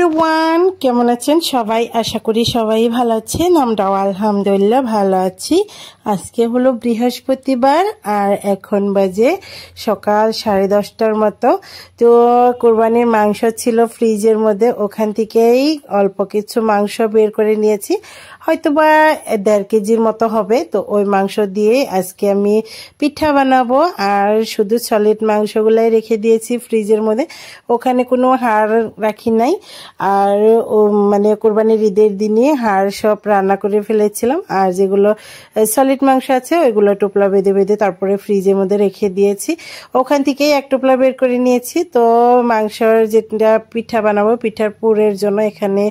Everyone, কেমন আছেন সবাই? আশা করি সবাই ভালো আছেন। আমরাও আলহামদুলিল্লাহ ভালো আছি। আজকে হলো বৃহস্পতিবার আর এখন বাজে সকাল 10:30টার মতো। তো কোরবানির মাংস ছিল ফ্রিজের মধ্যে, ওখান থেকেই অল্প কিছু মাংস বের করে নিয়েছি, হয়তোবা 1.5 কেজির মতো হবে। তো ওই মাংস দিয়ে আজকে আমি পিঠা বানাবো। আর শুধু সলিড মাংসগুলাই রেখে দিয়েছি ফ্রিজের মধ্যে, ওখানে কোনো হাড় রাখি নাই। আর মানে কোরবানির ঈদের দিনে হাড় সব রান্না করে ফেলেছিলাম, আর যেগুলো সলিড মাংস আছে ওইগুলো টোপলা বেঁধে বেঁধে তারপরে ফ্রিজের মধ্যে রেখে দিয়েছি। ওখান থেকেই এক টোপলা বের করে নিয়েছি। তো মাংসর যেটা পিঠা বানাবো, পিঠার পুরের জন্য এখানে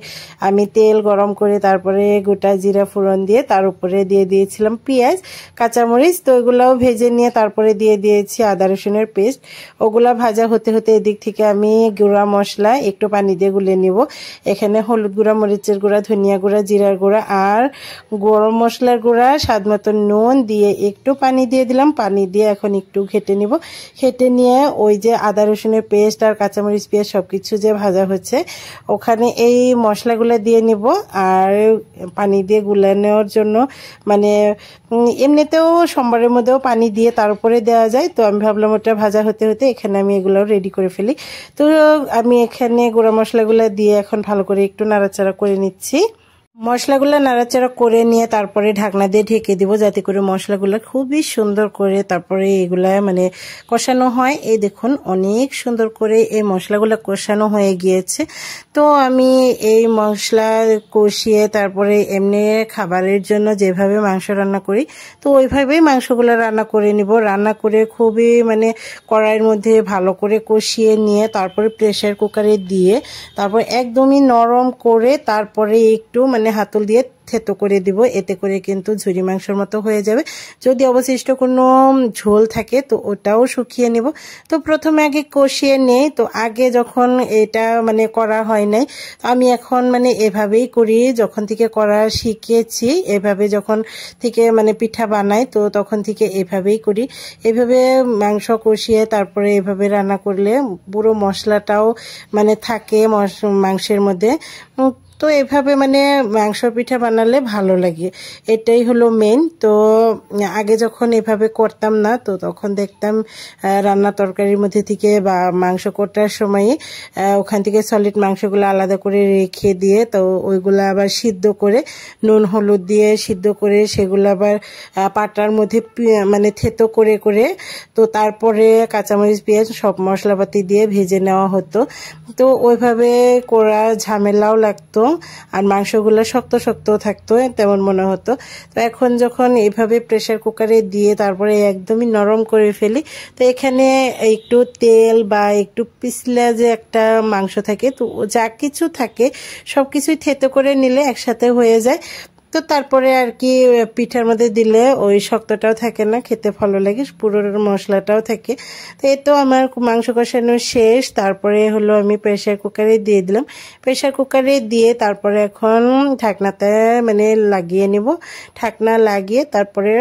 আমি তেল গরম করে তারপরে গোটা জিরা ফোড়ন দিয়ে তার উপরে দিয়ে দিয়েছিলাম পেঁয়াজ, কাঁচামরিচ। তো ওইগুলাও ভেজে নিয়ে তারপরে দিয়ে দিয়েছি আদা রসুনের পেস্ট। ওগুলা ভাজা হতে হতে এদিক থেকে আমি গুঁড়া মশলা একটু পানি দিয়ে গুলে নিব। এখানে হলুদ গুঁড়া, মরিচের গুঁড়া, ধনিয়া গুঁড়া, জিরার গুঁড়া আর গরম মশলার গুঁড়া, স্বাদ মতো নুন দিয়ে একটু পানি দিয়ে দিলাম। পানি দিয়ে এখন একটু ঘেটে নিব। ঘেটে নিয়ে ওই যে আদা রসুনের পেস্ট আর কাঁচামরিচ পেঁয়াজ সবকিছু যে ভাজা হচ্ছে ওখানে এই মশলাগুলো দিয়ে নিব। আর পানি দিয়ে গুলে নেওয়ার জন্য মানে এমনিতেও সোমবারের মধ্যেও পানি দিয়ে তার উপরে দেওয়া যায়। তো আমি ভাবলাম ওটা ভাজা হতে হতে এখানে আমি এগুলো রেডি করে ফেলি। তো আমি এখানে গুঁড়া মশলাগুলো দিয়ে এখন ভালো করে একটু নাড়াচাড়া করে নিচ্ছি। মশলাগুলো নাড়াচাড়া করে নিয়ে তারপরে ঢাকনা দিয়ে ঢেকে দিব, যাতে করে মশলাগুলো খুবই সুন্দর করে তারপরে এগুলা মানে কষানো হয়। এই দেখুন অনেক সুন্দর করে এই মশলাগুলো কষানো হয়ে গিয়েছে। তো আমি এই মশলা কষিয়ে তারপরে এমনি খাবারের জন্য যেভাবে মাংস রান্না করি তো ওইভাবেই মাংসগুলো রান্না করে নিব। রান্না করে খুবই মানে কড়াইয়ের মধ্যে ভালো করে কষিয়ে নিয়ে তারপরে প্রেসার কুকারে দিয়ে তারপর একদমই নরম করে তারপরে একটু মানে হাতল দিয়ে থেতো করে দিব। এতে করে কিন্তু ঝুরি মাংসের মতো হয়ে যাবে। যদি অবশিষ্ট কোনো ঝোল থাকে তো ওটাও শুকিয়ে নেব। তো প্রথমে আগে কষিয়ে নেই। তো আগে যখন এটা মানে করা হয় নাই, আমি এখন মানে এভাবেই করি। যখন থেকে করা শিখেছি, এভাবে যখন থেকে মানে পিঠা বানাই তো তখন থেকে এভাবেই করি। এভাবে মাংস কষিয়ে তারপরে এভাবে রান্না করলে পুরো মশলাটাও মানে থাকে মাংসের মধ্যে। তো এভাবে মানে মাংস পিঠা বানালে ভালো লাগে, এটাই হলো মেন। তো আগে যখন এভাবে করতাম না তো তখন দেখতাম রান্না তরকারির মধ্যে থেকে বা মাংস কোটার সময় ওখান থেকে সলিড মাংসগুলো আলাদা করে রেখে দিয়ে তো ওইগুলো আবার সিদ্ধ করে নুন হলুদ দিয়ে সিদ্ধ করে সেগুলো আবার পাটার মধ্যে মানে থেতো করে করে তো তারপরে কাঁচামরিচ পেঁয়াজ সব মশলাপাতি দিয়ে ভেজে নেওয়া হতো। তো ওইভাবে করা ঝামেলাও লাগতো আর মাংসগুলো শক্ত শক্ত থাকতো তেমন মনে হতো। তো এখন যখন এইভাবে প্রেসার কুকারে দিয়ে তারপরে একদমই নরম করে ফেলি তো এখানে একটু তেল বা একটু পিছলা যে একটা মাংস থাকে তো যা কিছু থাকে সব কিছুই থেতো করে নিলে একসাথে হয়ে যায়। তো তারপরে আর কি পিঠার মধ্যে দিলে ওই শক্তটাও থাকে না, খেতে ভালো লাগে, পুরো মশলাটাও থাকে। তো এই তো আমার মাংস কষানো শেষ। তারপরে হলো আমি প্রেসার কুকারে দিয়ে দিলাম। প্রেসার কুকারে দিয়ে তারপরে এখন ঢাকনাতে মানে লাগিয়ে নিব। ঢাকনা লাগিয়ে তারপরে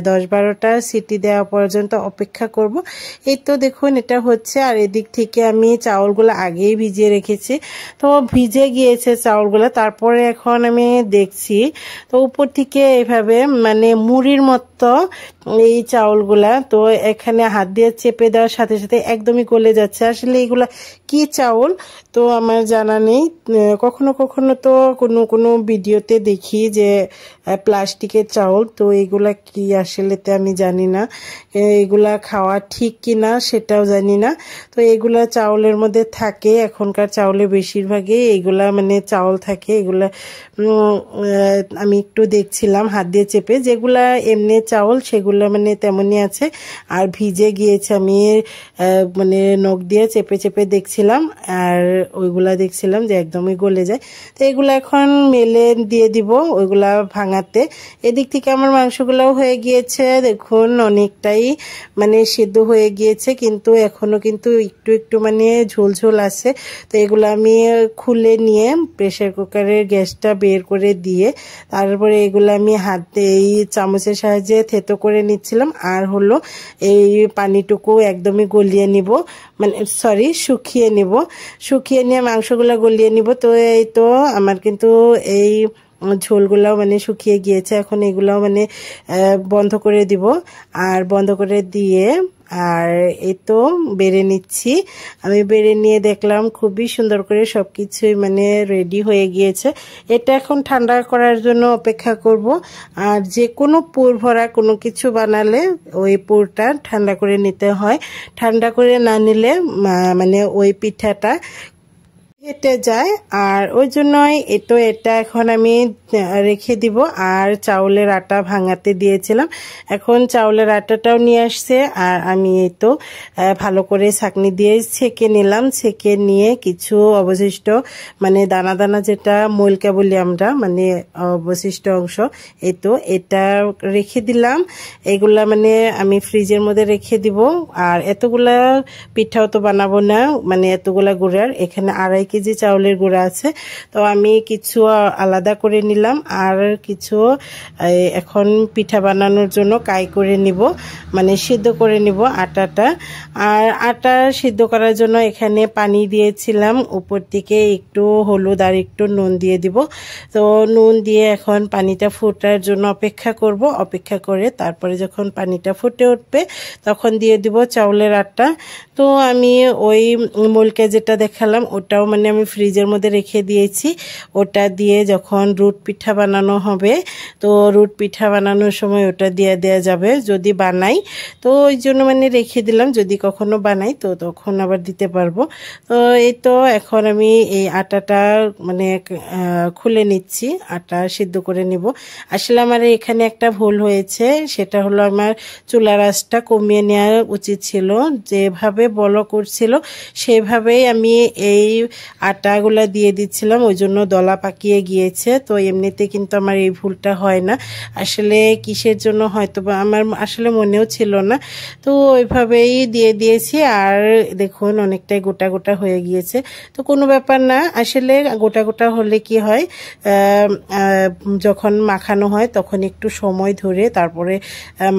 10-12টা সিটি দেওয়া পর্যন্ত অপেক্ষা করব। এই তো দেখুন এটা হচ্ছে। আর এদিক থেকে আমি চাউলগুলো আগেই ভিজিয়ে রেখেছি, তো ভিজে গিয়েছে চাউলগুলো। তারপরে এখন আমি দেখছি তো উপর থেকে এইভাবে মানে মুড়ির মতো এই চাউলগুলা তো এখানে হাত দিয়ে চেপে দেওয়ার সাথে সাথে একদমই গলে যাচ্ছে। আসলে এগুলা কি চাউল তো আমার জানা নেই। কখনো কখনো তো কোনো কোনো ভিডিওতে দেখি যে প্লাস্টিকের চাউল, তো এগুলা কি আসলেতে আমি জানি না। এগুলা খাওয়া ঠিক কি না সেটাও জানি না। তো এগুলা চাউলের মধ্যে থাকে, এখনকার চাউলে বেশিরভাগই এগুলা মানে চাউল থাকে। এগুলা আমি একটু দেখছিলাম হাত দিয়ে চেপে, যেগুলা এমনি চাউল সেগুলো মানে তেমনই আছে আর ভিজে গিয়েছে। আমি মানে নখ দিয়ে চেপে চেপে দেখছিলাম আর ওইগুলা দেখছিলাম যে একদমই গলে যায়। তো এগুলো এখন মেলে দিয়ে দিব ওইগুলা ভাঙাতে। এদিক থেকে আমার মাংসগুলাও হয়ে গিয়েছে, দেখুন অনেকটাই মানে সিদ্ধ হয়ে গিয়েছে, কিন্তু এখনো কিন্তু একটু একটু মানে ঝোল ঝোল আছে। তো এগুলো আমি খুলে নিয়ে প্রেসার কুকারের গ্যাসটা বের করে দিয়ে তারপরে এগুলো আমি হাতে এই চামচের সাহায্যে থেতো করে নিচ্ছিলাম। আর হলো এই পানিটুকু একদমই গলিয়ে নিব, মানে সরি শুকিয়ে নিব। শুকিয়ে নিয়ে মাংসগুলো গলিয়ে নিব। তো এই তো আমার কিন্তু এই ঝোলগুলাও মানে শুকিয়ে গিয়েছে। এখন এগুলাও মানে বন্ধ করে দিব। আর বন্ধ করে দিয়ে আর এই তো বেড়ে নিচ্ছি। আমি বেড়ে নিয়ে দেখলাম খুবই সুন্দর করে সব কিছুই মানে রেডি হয়ে গিয়েছে। এটা এখন ঠান্ডা করার জন্য অপেক্ষা করব। আর যে কোনো পুর ভরা কোনো কিছু বানালে ওই পুরটা ঠান্ডা করে নিতে হয়। ঠান্ডা করে না নিলে মানে ওই পিঠাটা কেটে যায়। আর ওই জন্যই এটা এখন আমি রেখে দিব। আর চাউলের আটা ভাঙাতে দিয়েছিলাম, এখন চাউলের আটাটাও নিয়ে আসছে। আর আমি এই তো ভালো করে ছাঁকনি দিয়ে ছেঁকে নিলাম। ছেঁকে নিয়ে কিছু অবশিষ্ট মানে দানা দানা যেটা মলকা বলি আমরা, মানে অবশিষ্ট অংশ, এই তো এটা রেখে দিলাম। এগুলা মানে আমি ফ্রিজের মধ্যে রেখে দিব। আর এতগুলা পিঠাও তো বানাবো না, মানে এতগুলা গুড়ার, এখানে 2.5 কেজি চাউলের গুঁড়া আছে। তো আমি কিছু আলাদা করে নিলাম আর কিছু এখন পিঠা বানানোর জন্য কাই করে নিব, মানে সিদ্ধ করে নিব আটাটা। আর আটা সিদ্ধ করার জন্য এখানে পানি দিয়েছিলাম, উপর থেকে একটু হলুদ আর একটু নুন দিয়ে দিব। তো নুন দিয়ে এখন পানিটা ফোটার জন্য অপেক্ষা করব। অপেক্ষা করে তারপরে যখন পানিটা ফুটে উঠবে তখন দিয়ে দিব চাউলের আটা। তো আমি ওই মলকে যেটা দেখালাম ওটাও মানে আমি ফ্রিজের মধ্যে রেখে দিয়েছি। ওটা দিয়ে যখন রুট পিঠা বানানো হবে, তো রুট পিঠা বানানোর সময় ওটা দিয়ে দেওয়া যাবে যদি বানাই। তো ওই জন্য মানে রেখে দিলাম, যদি কখনো বানাই তো তখন আবার দিতে পারবো। তো এই তো এখন আমি এই আটাটা মানে খুলে নিচ্ছি, আটা সিদ্ধ করে নিব। আসলে আমার এখানে একটা ভুল হয়েছে, সেটা হলো আমার চুলার আঁচটা কমিয়ে নেওয়া উচিত ছিল। যেভাবে বলো করছিল সেভাবেই আমি এই আটাগুলা দিয়ে দিচ্ছিলাম, ওই জন্য দলা পাকিয়ে গিয়েছে। তো এমনিতে কিন্তু আমার এই ভুলটা হয় না, আসলে কিসের জন্য হয়তো বা আমার আসলে মনেও ছিল না। তো ওইভাবেই দিয়ে দিয়েছি। আর দেখুন অনেকটাই গোটা গোটা হয়ে গিয়েছে। তো কোনো ব্যাপার না, আসলে গোটা গোটা হলে কি হয়, যখন মাখানো হয় তখন একটু সময় ধরে তারপরে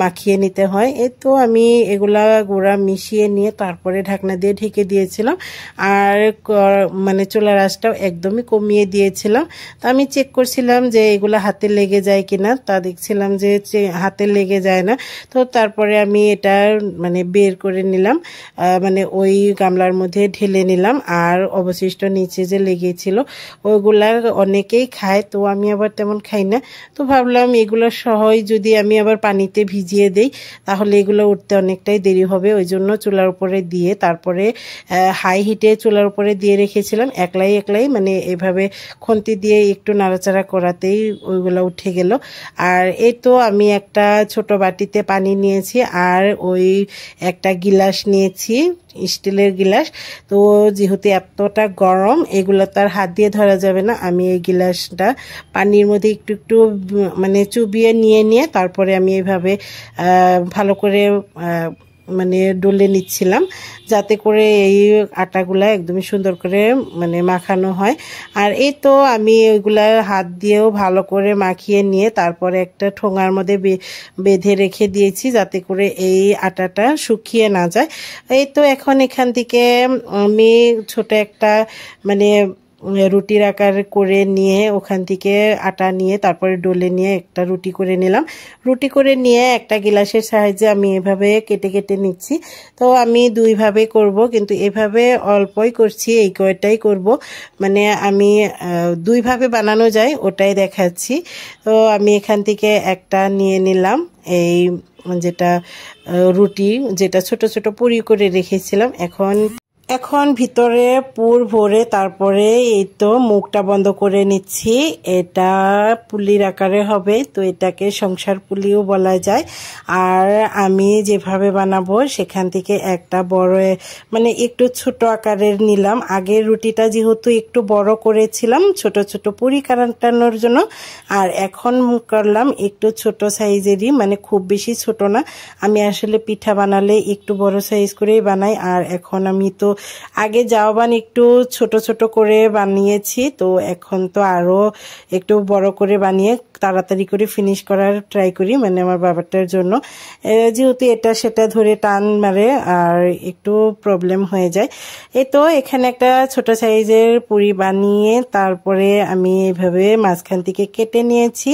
মাখিয়ে নিতে হয়। এই তো আমি এগুলা গুঁড়া মিশিয়ে নিয়ে তারপরে ঢাকনা দিয়ে ঢেকে দিয়েছিলাম। আর মানে চুলার আঁচটাও একদমই কমিয়ে দিয়েছিলাম। তো আমি চেক করছিলাম যে এগুলো হাতে লেগে যায় কিনা, তা দেখছিলাম যে হাতে লেগে যায় না। তো তারপরে আমি এটা মানে বের করে নিলাম, মানে ওই গামলার মধ্যে ঢেলে নিলাম। আর অবশিষ্ট নিচে যে লেগেছিল ওইগুলা অনেকেই খায়, তো আমি আবার তেমন খাই না। তো ভাবলাম এগুলো সহই যদি আমি আবার পানিতে ভিজিয়ে দেই তাহলে এগুলো উঠতে অনেকটাই দেরি হবে। ওই জন্য চুলার উপরে দিয়ে তারপরে হাই হিটে চুলার উপরে দিয়ে রেখেছিলাম। একলাই মানে এভাবে খুন্তি দিয়ে একটু নাড়াচাড়া করাতেই ওইগুলো উঠে গেল। আর এই তো আমি একটা ছোট বাটিতে পানি নিয়েছি আর ওই একটা গিলাস নিয়েছি, স্টিলের গিলাস। তো যেহেতু এতটা গরম এগুলো তার হাত দিয়ে ধরা যাবে না, আমি এই গিলাসটা পানির মধ্যে একটু একটু মানে চুবিয়ে নিয়ে তারপরে আমি এইভাবে ভালো করে মানে ডলে নিচ্ছিলাম, যাতে করে এই আটাগুলা একদমই সুন্দর করে মানে মাখানো হয়। আর এই তো আমি ওইগুলা হাত দিয়েও ভালো করে মাখিয়ে নিয়ে তারপরে একটা ঠোঙার মধ্যে বেঁধে রেখে দিয়েছি, যাতে করে এই আটাটা শুকিয়ে না যায়। এই তো এখন এখান থেকে আমি ছোট একটা মানে রুটির আকার করে নিয়ে ওখান থেকে আটা নিয়ে তারপরে ডলে নিয়ে একটা রুটি করে নিলাম। রুটি করে নিয়ে একটা গিলাসের সাহায্যে আমি এভাবে কেটে কেটে নিচ্ছি। তো আমি দুইভাবে করব, কিন্তু এভাবে অল্পই করছি, এই কয়টাই করব, মানে আমি দুইভাবে বানানো যায় ওটাই দেখাচ্ছি। তো আমি এখান থেকে একটা নিয়ে নিলাম, এই যেটা রুটি যেটা ছোট ছোট পুরি করে রেখেছিলাম। এখন ভিতরে পুর ভরে তারপরে এই তো মুখটা বন্ধ করে নিচ্ছি। এটা পুলির আকারে হবে, তো এটাকে সংসার পুলিও বলা যায়। আর আমি যেভাবে বানাবো সেখান থেকে একটা বড় মানে একটু ছোট আকারের নিলাম। আগের রুটিটা যেহেতু একটু বড় করেছিলাম ছোট ছোট পুরি কাটানোর জন্য, আর এখন করলাম একটু ছোট সাইজেরই, মানে খুব বেশি ছোট না। আমি আসলে পিঠা বানালে একটু বড় সাইজ করেই বানাই। আর এখন আমি তো আগে জাওবান একটু ছোট ছোট করে বানিয়েছি, তো এখন তো আরও একটু বড় করে বানিয়ে তাড়াতাড়ি করে ফিনিশ করার ট্রাই করি, মানে আমার বাবাটার জন্য, যেহেতু এটা সেটা ধরে টান মারে আর একটু প্রবলেম হয়ে যায়। এই তো এখানে একটা ছোট সাইজের পুরি বানিয়ে তারপরে আমি এইভাবে মাঝখান থেকে কেটে নিয়েছি।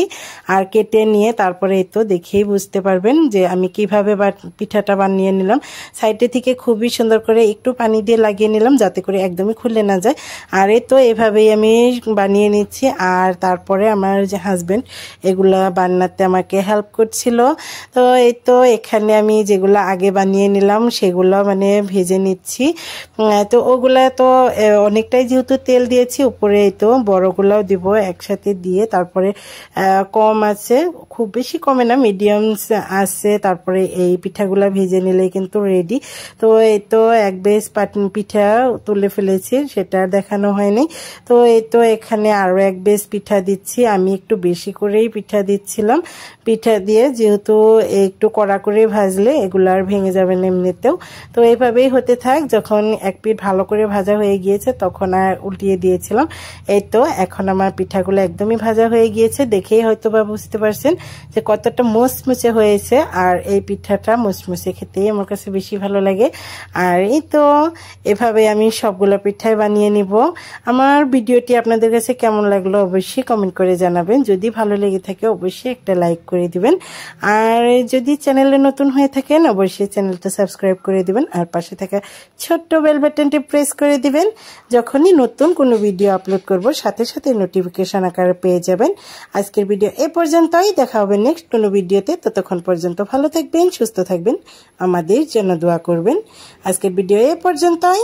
আর কেটে নিয়ে তারপরে এই তো দেখেই বুঝতে পারবেন যে আমি কিভাবে পিঠাটা বানিয়ে নিলাম। সাইডে থেকে খুবই সুন্দর করে একটু পানি দিয়ে লাগিয়ে নিলাম যাতে করে একদমই খুলে না যায়। আর এই তো এভাবেই আমি বানিয়ে নিচ্ছি। আর তারপরে আমার যে হাজবেন্ড এগুলা বানাতে আমাকে হেল্প করছিল। তো এই তো এখানে আমি যেগুলো আগে বানিয়ে নিলাম সেগুলো মানে ভেজে নিচ্ছি। তো ওগুলা তো অনেকটাই যেহেতু তেল দিয়েছি, উপরে এই তো বড়গুলাও দিব একসাথে দিয়ে তারপরে কম আছে, খুব বেশি কমে না, মিডিয়াম আছে, তারপরে এই পিঠাগুলা ভেজে নিলে কিন্তু রেডি। তো এই তো এক বেশ পিঠা তুলে ফেলেছি, সেটা দেখানো হয়নি। তো এই তো এখানে আরো এক বেশ পিঠা দিচ্ছি, আমি একটু বেশি করেই পিঠা দিচ্ছিলাম। পিঠা দিয়ে যেহেতু একটু কড়া করে ভাজলে এগুলো আর ভেঙে যাবে না এমনিতেও। তো এইভাবেই হতে থাক, যখন এক পিঠ ভালো করে ভাজা হয়ে গিয়েছে তখন আর উল্টিয়ে দিয়েছিলাম। এই তো এখন আমার পিঠাগুলো একদমই ভাজা হয়ে গিয়েছে, দেখেই হয়তো বা বুঝতে পারছেন যে কতটা মুচমুচে হয়েছে। আর এই পিঠাটা মুচমুচে খেতেই আমার কাছে বেশি ভালো লাগে। আর এই তো এভাবে আমি সবগুলো পিঠাই বানিয়ে নিব। আমার ভিডিওটি আপনাদের কাছে কেমন লাগলো অবশ্যই কমেন্ট করে জানাবেন। যদি ভালো লেগে থাকে অবশ্যই একটা লাইক করে দিবেন। আর যদি চ্যানেলে নতুন হয়ে থাকেন অবশ্যই চ্যানেলটা সাবস্ক্রাইব করে দিবেন। আর পাশে থাকা ছোট্ট বেল বাটনটি প্রেস করে দিবেন। যখনই নতুন কোনো ভিডিও আপলোড করব সাথে সাথে নোটিফিকেশন আকারে পেয়ে যাবেন। আজকের ভিডিও এ পর্যন্তই, দেখা হবে নেক্সট কোনো ভিডিওতে। ততক্ষণ পর্যন্ত ভালো থাকবেন, সুস্থ থাকবেন, আমাদের জন্য দোয়া করবেন। আজকের ভিডিও এ পর্যন্তই।